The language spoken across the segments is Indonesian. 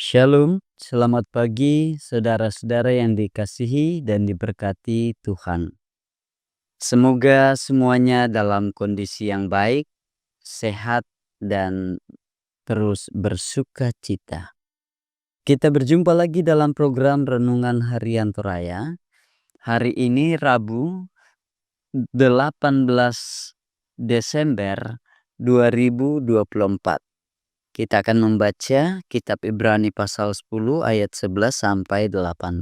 Shalom, selamat pagi saudara-saudara yang dikasihi dan diberkati Tuhan. Semoga semuanya dalam kondisi yang baik, sehat, dan terus bersuka cita. Kita berjumpa lagi dalam program Renungan Harian Toraya. Hari ini Rabu 18 Desember 2024. Kita akan membaca kitab Ibrani pasal 10 ayat 11 sampai 18.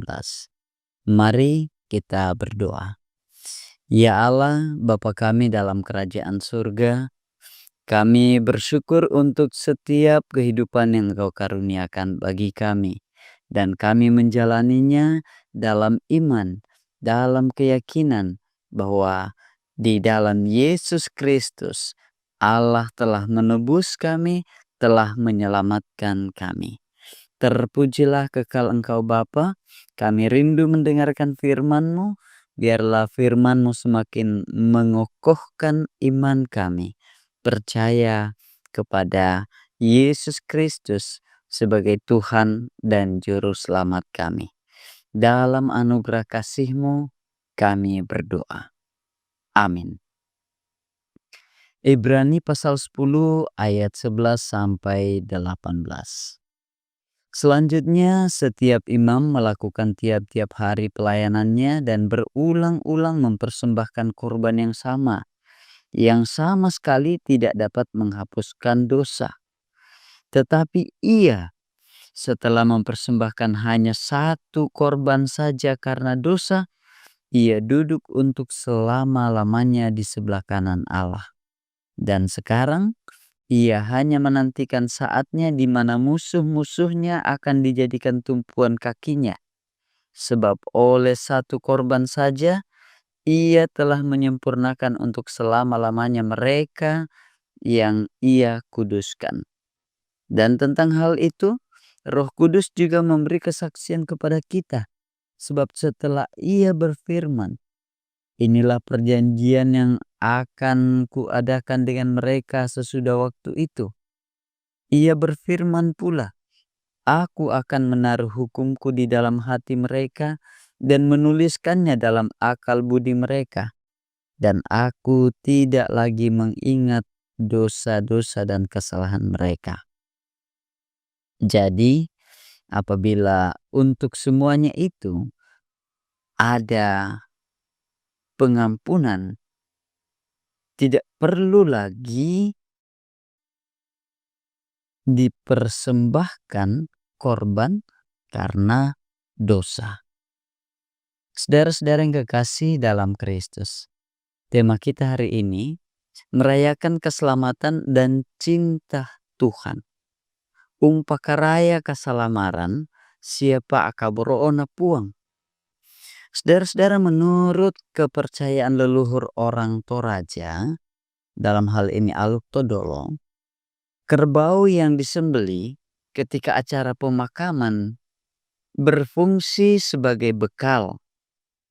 Mari kita berdoa. Ya Allah, Bapa kami dalam kerajaan surga, kami bersyukur untuk setiap kehidupan yang Engkau karuniakan bagi kami. Dan kami menjalaninya dalam iman, dalam keyakinan bahwa di dalam Yesus Kristus, Allah telah menebus kami, telah menyelamatkan kami. Terpujilah kekal Engkau Bapa, kami rindu mendengarkan firman-Mu, biarlah firman-Mu semakin mengokohkan iman kami. Percaya kepada Yesus Kristus sebagai Tuhan dan Juru Selamat kami. Dalam anugerah kasih-Mu kami berdoa. Amin. Ibrani pasal 10 ayat 11 sampai 18. Selanjutnya, setiap imam melakukan tiap-tiap hari pelayanannya dan berulang-ulang mempersembahkan korban yang sama sekali tidak dapat menghapuskan dosa. Tetapi ia, setelah mempersembahkan hanya satu korban saja karena dosa, ia duduk untuk selama-lamanya di sebelah kanan Allah. Dan sekarang, ia hanya menantikan saatnya di mana musuh-musuhnya akan dijadikan tumpuan kakinya. Sebab oleh satu korban saja, ia telah menyempurnakan untuk selama-lamanya mereka yang ia kuduskan. Dan tentang hal itu, Roh Kudus juga memberi kesaksian kepada kita. Sebab setelah ia berfirman, inilah perjanjian yang akan kuadakan dengan mereka sesudah waktu itu. Ia berfirman pula, aku akan menaruh hukumku di dalam hati mereka dan menuliskannya dalam akal budi mereka. Dan aku tidak lagi mengingat dosa-dosa dan kesalahan mereka. Jadi, apabila untuk semuanya itu ada pengampunan, tidak perlu lagi dipersembahkan korban karena dosa. Saudara-saudara yang kekasih dalam Kristus, tema kita hari ini merayakan keselamatan dan cinta Tuhan. Umpakaraya kasalamaran siapa akaboroona puang. Saudara-saudara, menurut kepercayaan leluhur orang Toraja, dalam hal ini Aluk Todolo, kerbau yang disembeli ketika acara pemakaman berfungsi sebagai bekal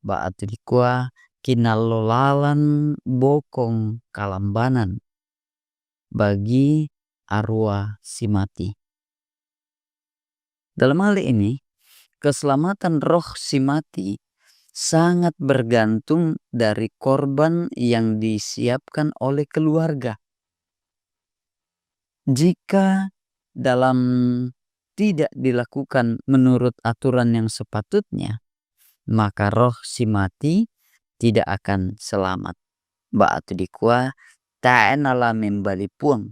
baat dikua kinalolalan bokong kalambanan bagi arwah si mati. Dalam hal ini, keselamatan roh si mati sangat bergantung dari korban yang disiapkan oleh keluarga. Jika dalam tidak dilakukan menurut aturan yang sepatutnya, maka roh si mati tidak akan selamat. Baatu dikua ta'en ala membali puang.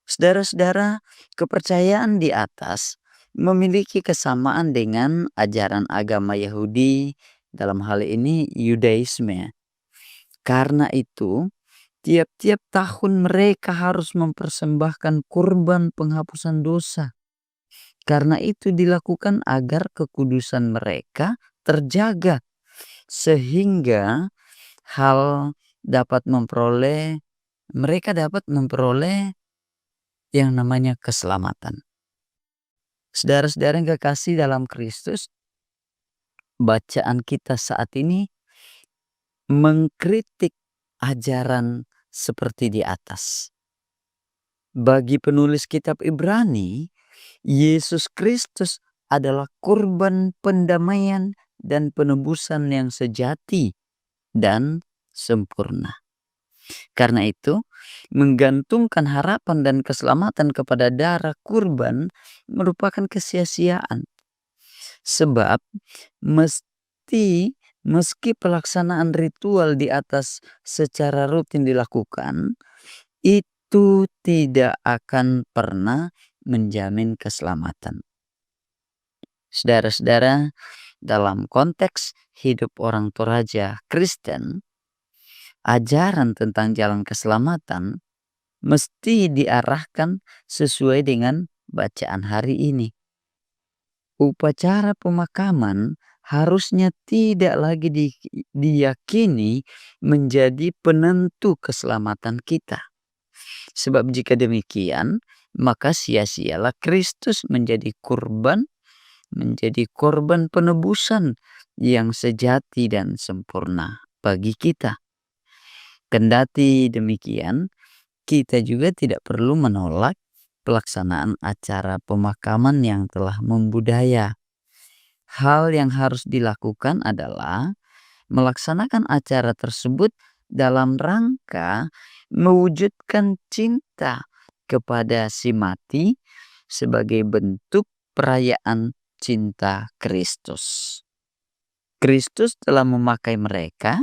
Saudara-saudara, kepercayaan di atas memiliki kesamaan dengan ajaran agama Yahudi, dalam hal ini Yudaisme. Karena itu, tiap-tiap tahun mereka harus mempersembahkan kurban penghapusan dosa. Karena itu dilakukan agar kekudusan mereka terjaga. Sehingga mereka dapat memperoleh yang namanya keselamatan. Saudara-saudara yang kekasih dalam Kristus, bacaan kita saat ini mengkritik ajaran seperti di atas. Bagi penulis kitab Ibrani, Yesus Kristus adalah kurban pendamaian dan penebusan yang sejati dan sempurna. Karena itu, menggantungkan harapan dan keselamatan kepada darah kurban merupakan kesia-siaan. Sebab meski pelaksanaan ritual di atas secara rutin dilakukan, itu tidak akan pernah menjamin keselamatan. Saudara-saudara, dalam konteks hidup orang Toraja Kristen, ajaran tentang jalan keselamatan mesti diarahkan sesuai dengan bacaan hari ini. Upacara pemakaman harusnya tidak lagi diyakini menjadi penentu keselamatan kita. Sebab jika demikian, maka sia-sialah Kristus menjadi korban penebusan yang sejati dan sempurna bagi kita. Kendati demikian, kita juga tidak perlu menolak pelaksanaan acara pemakaman yang telah membudaya. Hal yang harus dilakukan adalah melaksanakan acara tersebut dalam rangka mewujudkan cinta kepada si mati sebagai bentuk perayaan cinta Kristus. Kristus telah memakai mereka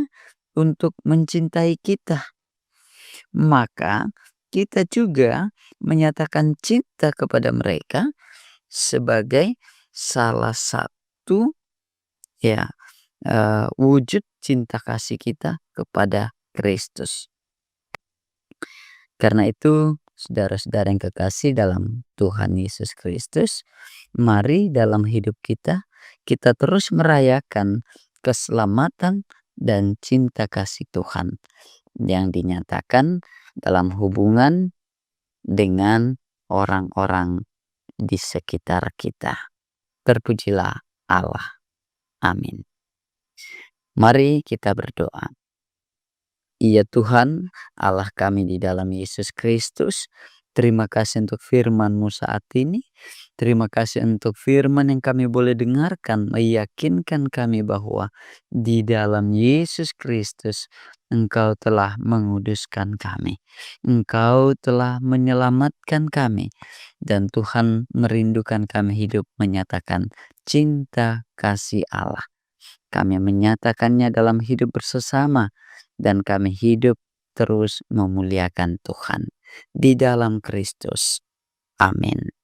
untuk mencintai kita. Maka kita juga menyatakan cinta kepada mereka sebagai salah satu wujud cinta kasih kita kepada Kristus. Karena itu, saudara-saudara yang kekasih dalam Tuhan Yesus Kristus, mari dalam hidup kita terus merayakan keselamatan dan cinta kasih Tuhan yang dinyatakan dalam hubungan dengan orang-orang di sekitar kita. Terpujilah Allah. Amin. Mari kita berdoa. Ya Tuhan, Allah kami di dalam Yesus Kristus, terima kasih untuk firman-Mu saat ini. Terima kasih untuk firman yang kami boleh dengarkan, meyakinkan kami bahwa di dalam Yesus Kristus Engkau telah menguduskan kami. Engkau telah menyelamatkan kami. Dan Tuhan merindukan kami hidup menyatakan cinta kasih Allah. Kami menyatakannya dalam hidup bersama dan kami hidup terus memuliakan Tuhan di dalam Kristus. Amin.